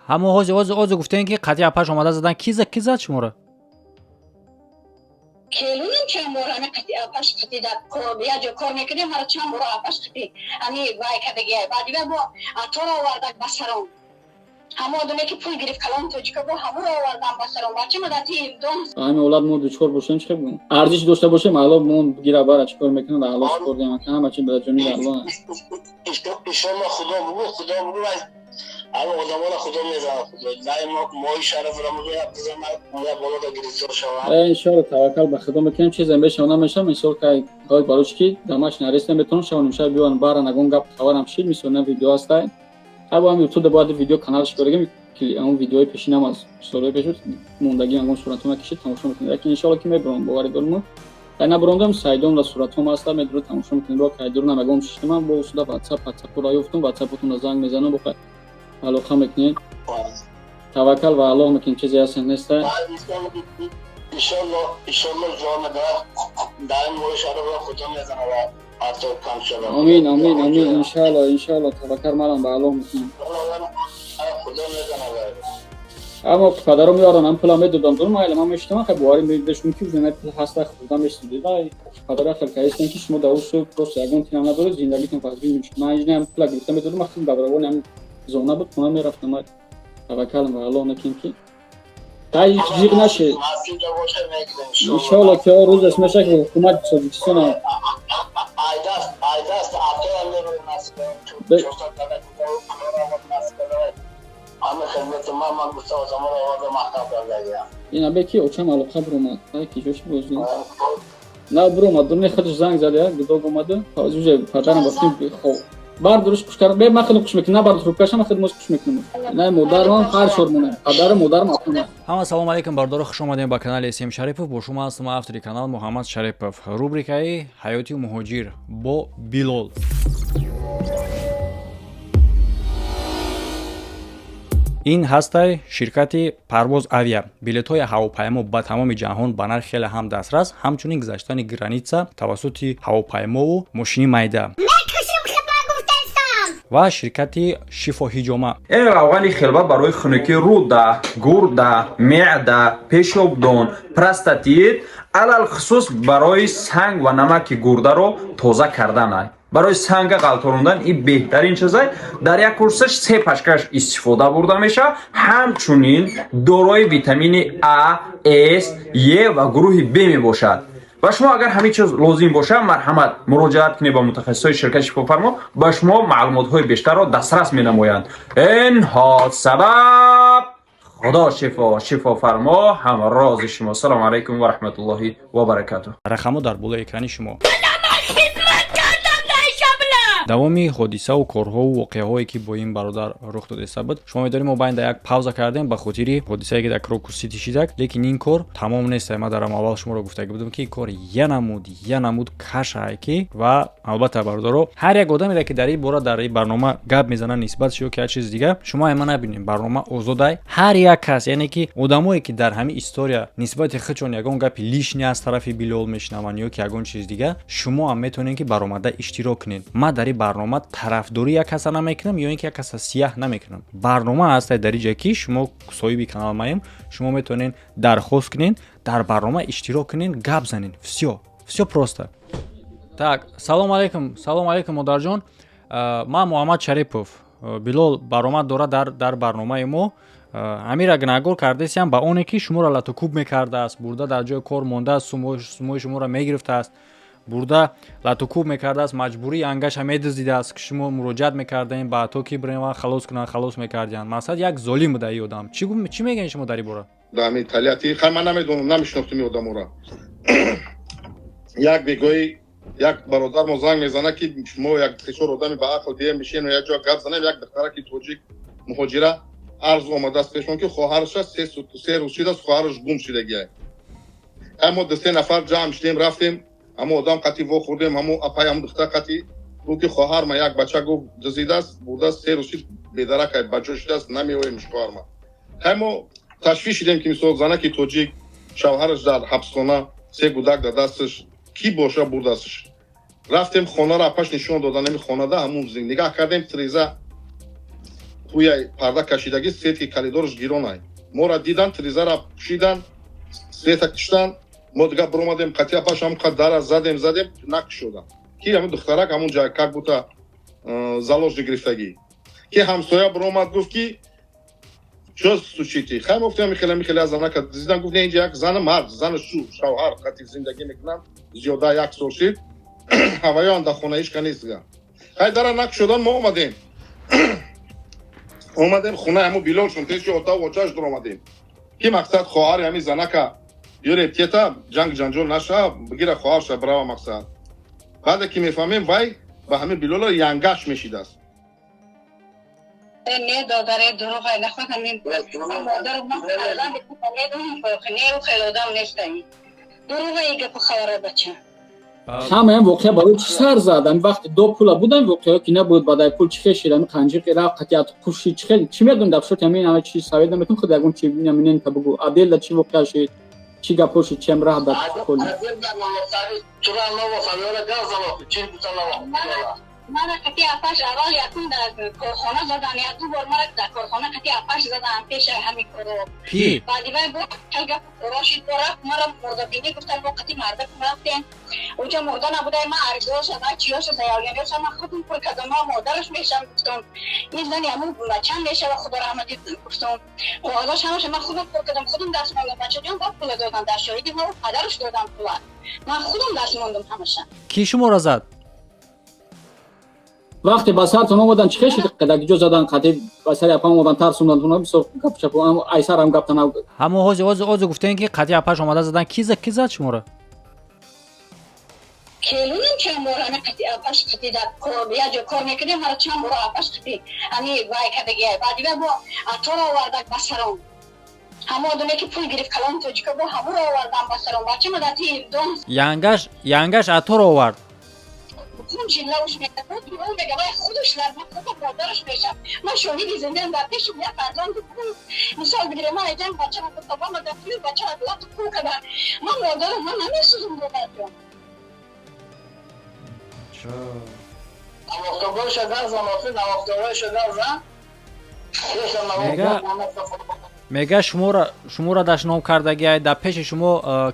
همون حوزه گفتین که قطعی اپاش اومده زدن کی زد شما را؟ کلونم چند بار همه قطعی اپاش قطعی داد یا جو کار میکنیم مرا چند بار اپاش قطعی همی وای کدگی بعدی با اتورا وردک بسرم همه دونه که پول گرفت کلام تو چیکار با همه آوردم بسرم بچه مدتی دون همین اولاد ما دوچار باشیم چه بگم ارزش داشته باشیم الان ما گیره بار چیکار میکنن الله شکر دیم که همه چی به جون الله ایشالله خدا بگو اما آدمان خدا میزنه خدا نه ما شرف را میگه بزنه بالا دا گریزار شوند ان شاء الله توکل به خدا میکنیم چیزی بشه نمیشم ان شاء الله که گاهی باروش کی دماش نرسته بتون شون شب بیان بار نگون گپ خبرم شیر میسونه ویدیو است ابا هم یوتیوب بعد ویدیو کانالش برگم که اون ویدیوی پیشینم از سوره پیشوت موندگی اون صورتوما کشید تماشا میکنید که ان شاء الله که میبرم باوری دارم اینا بروندم سایدوم را صورتوما است میدرو تماشا میکنید با که دور نمگم ششتم با اصلا واتساپ را یافتم واتساپتون زنگ میزنم بخیر علاقه میکنید توکل و الله میکنید چیزی هست نیست ان شاء الله جان دائم ما شرف را خدا میزنه و حتی کم شد آمین ان شاء الله توکل مالم به الله میکنم خدا میزنه اما پدرم میارن پلا میدادم دور ما علم میشتم که بواری میداشتم که زنه پول هسته خودم میشدید وای پدر خیلی کایستن که شما داوسو پروسه اگون تیم نداره زندگیتون فاز بینیم من اینجا پلا گرفتم میدادم وقتی دبرون هم زونه بود من میرفتم توکل به الله نکنم که تا هیچ جیغ نشه ان شاء الله که روز اسمش که حکومت سازیسونه ایداست آتو میره نسبت همه خدمت من گفته و زمان آورده محکم کرده اینا بکی اوچم علاقه برومد که جوش بوزنی نه برومد دونه خودش زنگ زده گداگ اومده تازه پدرم گفتیم خب بار درست کش کردم به من خیلی خوش میکنه بار درست کشم خیلی خوش میکنه نه مادرم خیر شورمونه پدر مادرم اپونه همه سلام علیکم بردار خوش اومدین به کانال اسیم شریپов با شما هستم автори کانال محمد شریپов рубрикаи ҳаёти муҳоҷир бо Билол ин ҳастай ширкати парвоз авиа билетҳои ҳавопаймо ба тамоми ҷаҳон ба нархи хеле ҳам дастрас ҳамчунин гузаштани граница тавассути ҳавопаймову мошини майда ва ширкати шифоҳиҷома авғали хелба барои хунукии рӯда гурда меъда пешобдон простатит алалхусус барои санг ва намаки гурдаро тоза карданай барои санга ғалторондан ин беҳтарин чизай дар як курсаш се пашкаш истифода бурда мешавад ҳамчунин дорои витамини А, С, Е ва гурӯҳи Б мебошад ва шумо агар ҳамин чиз лозим бошад марҳамат муроҷиат кунед ба мутахассисои ширкати шифофармо ба шумо маълумотҳои бештарро дастрас менамоянд инҳо сабаб худо шифофармо ҳамрози шумо салому алайкум ва раҳматуллоҳи ва баракатуҳ рақамҳо дар болои экрани шумо давоми ҳодисаву корҳову воқеаҳое ки бо ин бародар рух додаста буд шумо медонед мо байнда як пауза кардем ба хотири ҳодисае ки дар Крокус Сити шидак лекин ин кор тамом нест ман дарам аввал шуморо гуфтаги будам ки ин кор я намуд кашае ки ва албатта бародаро ҳар як одамере ки дар ин бора дар ин барнома гап мезанад нисбатш ё ки ҳар чиз дигар шумо ама набинед барнома озодае ҳар як кас яъне ки одамое ки дар ҳамин история нисбати худшон ягон гапи лишни аз тарафи Билол мешунаванд ё ки ягон чиз дигар шумо ҳам метавонед ки баромада иштирок кунед ман дар барнома тарафдори як каса намекунам ё ин ки як каса сияҳ намекунам барнома аст дар ин ҷое ки шумо соҳиби канал маем шумо метавонед дархост кунед дар барнома иштирок кунед гап занед всё просто так салом алейкум модарҷон ман Муҳаммад Шарипов Билол баромад дора дар барномаи мо амира гнагор кардесиам ба оне ки шуморо латукуб мекардааст бурда дар ҷои кор мондааст сумои шуморо мегирифтааст бурда латукуб мекардааст маҷбурии ангаша медиздидааст ки шумо муроҷиат мекардаин ба ато ки бирен халос кунанд халос мекардиянд мақсад як золим буда ин одам чӣ мегӯед шумо дар ин бора дами талияти ман намедонам намешинохтум ин одаморо як бегои як бародар мо занг мезана ки шумо як сечор одами ба ақл дия мешин ва як ҷо гап занем як духтараки тоҷик муҳоҷира арзу омадааст пешон ки хоҳараша се рӯз шудааст хоҳараш гум шудагиай мо дусе нафар ҷамъ шудем рафтем ҳамо одам қати вохӯрдем ҳамо апай ҳамо духтар қати гӯ ки хоҳарма як бача гӯ дузидааст бурдааст се рӯз шуд бедаракай баҷо шудааст намеоем шоҳарма ҳамо ташвиш шудем ки мисол занаки тоҷик шавҳараш дар ҳабсхона се гудак дар дасташ ки боша бурдаастш рафтем хонаро апаш нишон додам нами хонада ҳамун нигаҳ кардем тиреза توی پرده کشیدگی سیت که کلیدارش گیرانه ما را دیدن تریزر پوشیدن سیت کشتن ما دیگه برآمدیم قطعه پاش هم در زدیم نکشودن کی همون دخترک همون جای как будто заложник گرفتگی که همسایه برآمد گفت که چه سوچیتی خیلی گفتم خیلی از زنها که دیدن گفت اینجا یک زن مرد زن شوهر قطعی زندگی میکنن زیاده یک سال شد هوایان در خونه ایش کنیست دیگه خیلی در نکشودن ما اومدیم خونه همون بیلال شون تیش اتاق و چاش در اومدیم کی مقصد خواهر همین زنه که یوری تیتا جنگ جنجال نشه بگیره خواهرش برای مقصد بعد که میفهمیم وای به همین بیلال ینگش میشید است نه دادره دروغ نخواد همین مادر ما خالدان میدونیم نه و خالدان نیستیم دروغه که په خبره بچه همه هم واقعا برای چی سر زدن وقتی دو پول بودن واقعا که نبود بعد پول چی خشیدن خنجر را قطعات پوشی چی میدون دفشت همین همه چی سوید نمیتون خود اون چی نمینن که بگو عادل چی واقعا شد چی گپوش چم راه داد کل من کتی آتش اول یکون در کارخانه زدن یا دو بار مرا در کارخانه کتی آتش زدن پیش همین کارو کی بعدی وای بود کلگا راشید برا مرا مرده بینی گفتن با کتی مرده رفتن اونجا مرده نبوده ما ارزو شده چیا شده یعنی شما خودم پر کدام ما مادرش میشم گفتم این زنی همون بچه‌م میشه و خدا رحمتی گفتم خداش همش من خودم پر کدام خودم دست ماندم بچه جون با پول دادم در شاهدی ما پدرش دادم پول من خودم دست ماندم همش کی شما را زد وقتی بسرتون اومدن چه شد قدک جو زدن قطعی بسر اپام اومدن ترسوندن تو بسو گپ چپو ام ایسر هم گفتن همه اوز گفتن که قطعی اپاش اومده زدن کی زد شما را کلونم چند بار همه قطعی آپاش قطعی در یا جو کار میکنه مرا چند بار آپاش قطعی همی وای کدگی بعدی با اتورا آوردک بسرم همه دونه که پول گرفت کلام تو جکا با همه رو آوردم بسرم بچه مدتی دون ینگش اتور آورد اون جلوش میکنه اون میگه وای خودش لازم خودم مادرش میشم من شاهدی زنده ام در پیش میاد فرزند مثال بگیرم من ایدم بچه رو بابا من دفعه بچه رو بلا تو کو کردن من مادرم من نمیسوزم بابا افتابای شدن زمافی نوافتابای شدن زن میگه شما را دشنام کردگی در پیش شما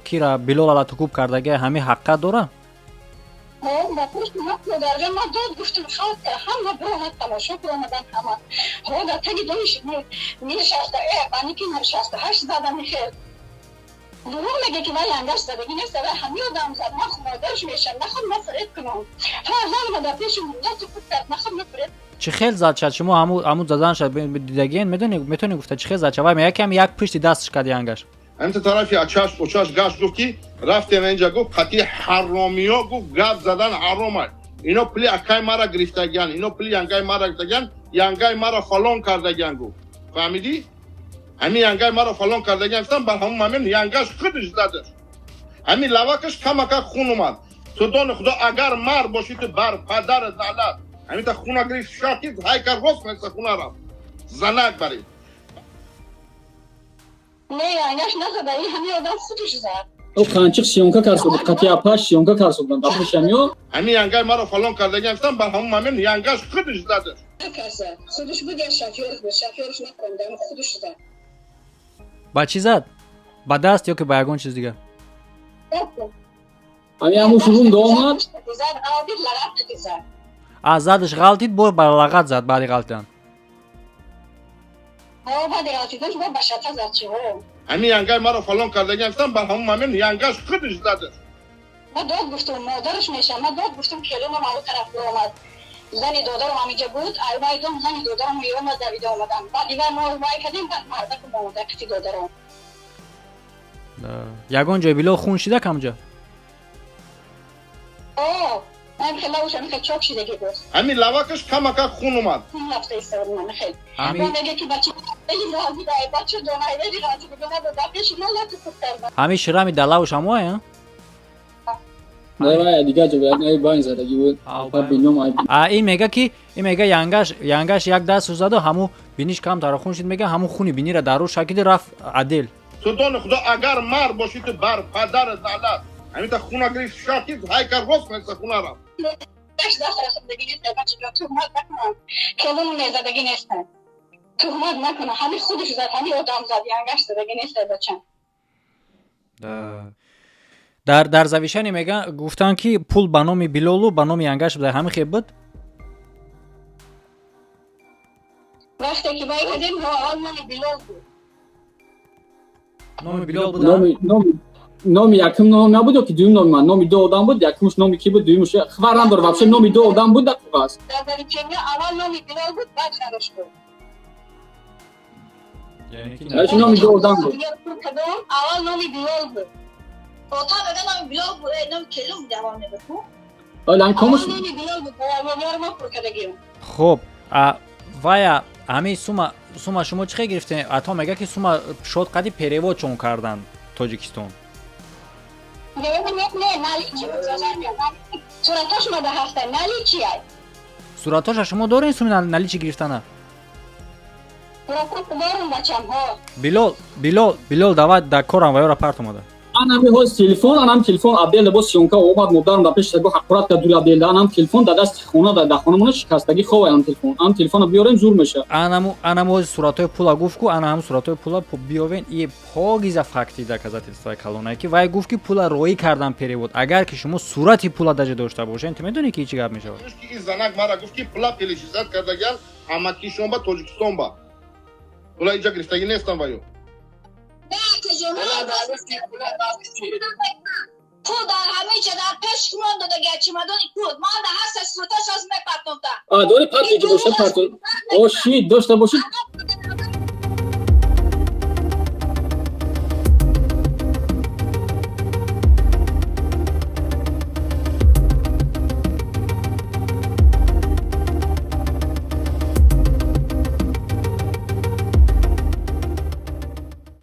کیرا بیلال لاتوکوب کردگی همه حقا داره با پشت حق داره ما داد گفتم خواهد همه برای تماشا برامدن همه در تگی دونش نشسته بانی که نشسته هشت زدن میخیر دروغ میگه که ولی انگشت زدگی نیست و همه آدم زد من خمادرش میشم نخواد من فرید کنم فرزان ما در پیش مولات خود کرد نخواد نفرید چه خیل زد شد شما همون زدن شد دیدگین میتونی گفته چه خیل زد شد و یکم یک پشتی دستش کرد ینگش همین طرفی اچاش گاش گفت که رفتیم اینجا گفت قطعی حرامی‌ها گفت گپ زدن حرامه اینا پلی اکای مرا گرفتگین اینا پلی ینگای مرا گرفتگین ینگای مرا فلان کردگین گفت فهمیدی همین ینگای مرا فلان کردگین گفتم بر همون همین ینگش خودش زدش همین لواکش کمک خون اومد تو دون خدا اگر مر باشی تو بر پدر زلت همین تا خونه گرفت شاکید های کر روز مثل خونه رفت زنک برید نه انگشت نزده این همه آدم خودش زد او قانچق سیونکا کارسو بود قطعی اپاش سیونکا کارسو بود داشتش میو همین ینگای مرا فلان کردگین گفتم بر همون همین ینگش خودش زدش نکرده خودش بود یا شافیرش نکرده خودش زد با چی زد با دست یا که با یگون چیز دیگه همون شروع دومد زد آبی لغت زد از زدش غلطید با لغت زد بعدی غلطیدن بعدی غلطیدنش با بشتا زد چه همین ینگای مرا فلان کردگین گفتم بر همون همین ینگش خودش زدش ما داد گفتم مادرش میشم ما داد گفتم کلیم ما رو طرف اومد زنی دادرم همیجا بود ایوایدم زنی دادرم میرم از دویده اومدم بعد دیگه ما وای کردیم بعد مرده که اومده کتی دادرم یگون جای بیلو خون شده کمجا من خیلی لوشم خیلی چاک شده که بود همین لواکش کمک خون اومد این هفته ایستاد من خیلی همین من میگه که بچه این راضی داره بچه دونایی راضی بگه ما به دفعش ما لات کردم همین شرامی دلاوش هم وای نه دیگه جو نه باین زدگی بود با بینم این میگه که این میگه ینگش یک دست زد و همو بینیش کم تر خون شد میگه همو خونی بینی را درو شکل رفت عدل تو دون خدا اگر مر باشی تو بر پدر زلت همین تا خونه گرفت شاکید های کر روز مثل خونه رفت گشت دست رسیدگی نیست بچه را تهمت نکنم کلون نیزدگی نیستن تهمت نکنم همین خودش زد همین آدم زد ینگش زدگی نیست بچه در завишани меган гуфтанд ки пул ба номи Билолу ба номи Янгаш буда ҳамин хеб буд وقتی که باید کردیم اول نامی بیلال بود номи Билол буд номи якум ном набуд ки дуюм номи ман номи ду одам буд якумш номи ки буд дуюмш хабар надорам вообще номи ду одам буд дақиқас در دریچه اول نامی بیلال بود بعد نداشت بود яъне номи ду одам буд اول نامی بیلال بود Ota bebe nam blog bu nam kelum devam ede bu. ҳолан комуш اول نامی بیلال بود باید ما پر کردگیم хуб вая ҳамин сума шумо чӣ гирифтем ато мега ки сума шод қади перевод чон кардан тоҷикистон نه наличи суратош мада ҳаста наличи ай суратоша шумо дорен суми наличи гирифтана суратош дорум бачам ҳо Билол давай да корам ва ёра парт омада анам ҳоз телефон анам телефон абдел либос сёнка омад модарам да пеш гу ҳақурат ка дури абдел анам телефон да дасти хона да хонамона шикастаги хова анам телефона биёрем зур меша анам ҳози суратои пула гуфт ку ана ҳам суратои пула биёвен и погиза факти да казателства калонае ки вай гуфт ки пула роӣ кардан перевод агар ки шумо сурати пула даже дошта бошед ту медонӣ ки чӣ гап мешавад ин занак мара гуфт ки пула пелишизат кардагиан амакишон ба тоҷикистон ба пула инҷа гирифтагӣ нестан ваю Pul da hamice da peş kumanda da geçimadon pul. Manda hasta sırtaş az me patnota. дори партоҷи боша парто оши дошта бошед